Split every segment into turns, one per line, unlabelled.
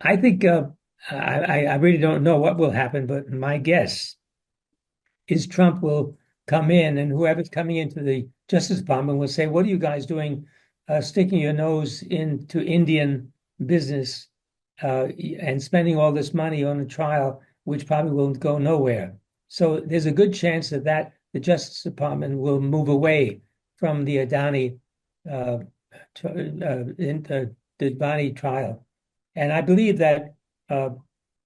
I think I really don't know what will happen, but my guess is Trump will come in, and whoever's coming into the Justice Department will say, "What are you guys doing, sticking your nose into Indian business and spending all this money on a trial, which probably will go nowhere?" So there's a good chance that the Justice Department will move away from uh, the Adani trial, and I believe that. Uh,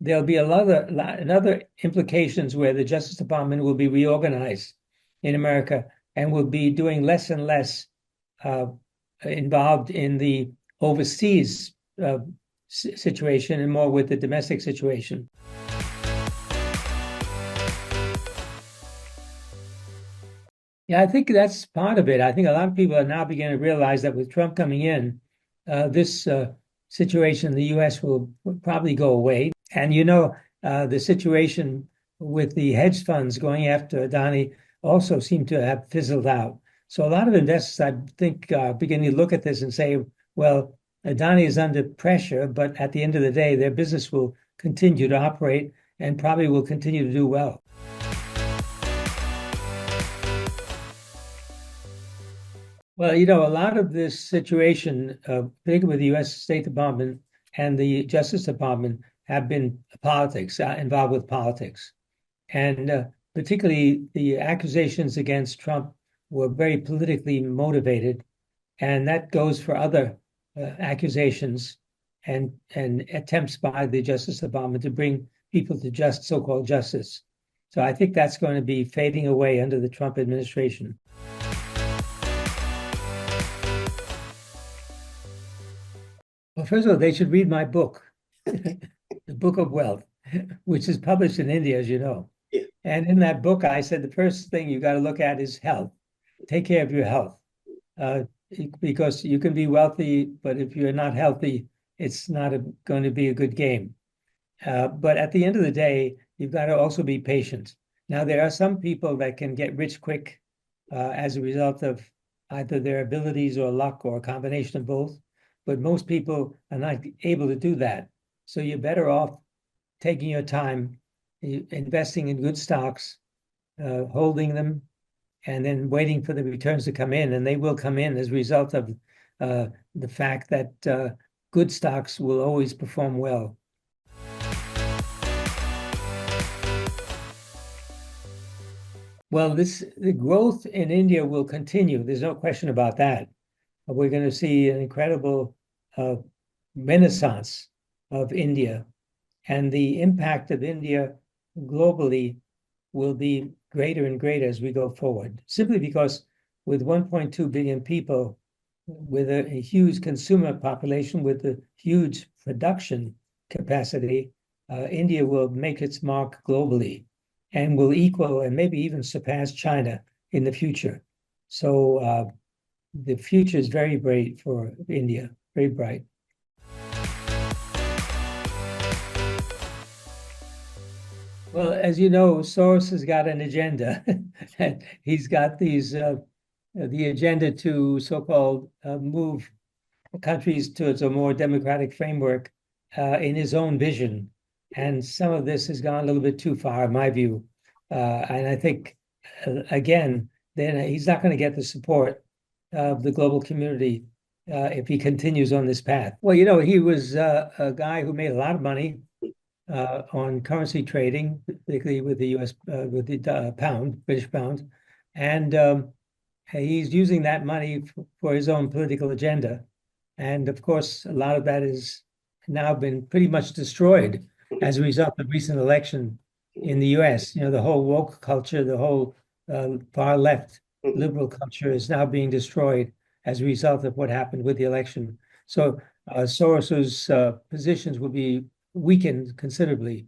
there'll be another implications where the Justice Department will be reorganized in America and will be doing less and less uh, involved in the overseas situation and more with the domestic situation. Yeah, I think that's part of it. I think a lot of people are now beginning to realize that with Trump coming in, this situation in the U.S. will probably go away. And the situation with the hedge funds going after Adani also seemed to have fizzled out. So a lot of investors, I think, are beginning to look at this and say, well, Adani is under pressure, but at the end of the day, their business will continue to operate and probably will continue to do well. Well, a lot of this situation, particularly with the U.S. State Department and the Justice Department, have been politics, involved with politics. And particularly the accusations against Trump were very politically motivated. And that goes for other accusations and attempts by the Justice Department to bring people to just so-called justice. So I think that's going to be fading away under the Trump administration. Well, first of all, they should read my book, The Book of Wealth, which is published in India, as you know.
Yeah.
And in that book, I said the first thing you got to look at is health. Take care of your health, uh, because you can be wealthy, but if you're not healthy, it's not going to be a good game. But at the end of the day, you've got to also be patient. Now, there are some people that can get rich quick as a result of either their abilities or luck or a combination of both. But most people are not able to do that. So you're better off taking your time, investing in good stocks, holding them, and then waiting for the returns to come in. And they will come in as a result of the fact that good stocks will always perform well. Well, the growth in India will continue. There's no question about that. We're going to see an incredible uh, renaissance of India, and the impact of India globally will be greater and greater as we go forward, simply because with 1.2 billion people, with a huge consumer population, with a huge production capacity, India will make its mark globally and will equal and maybe even surpass China in the future. So the future is very bright for India, very bright. Well, as you know, Soros has got an agenda. And he's got the agenda to so-called move countries towards a more democratic framework in his own vision. And some of this has gone a little bit too far, in my view. And I think, again, then he's not going to get the support of the global community if he continues on this path. Well, he was a guy who made a lot of money on currency trading, particularly with the U.S. With the pound, British pound, and he's using that money for his own political agenda. And of course, a lot of that has now been pretty much destroyed as a result of recent election in the U.S. The whole woke culture, the whole far left liberal culture is now being destroyed as a result of what happened with the election. So Soros's positions will be weakened considerably.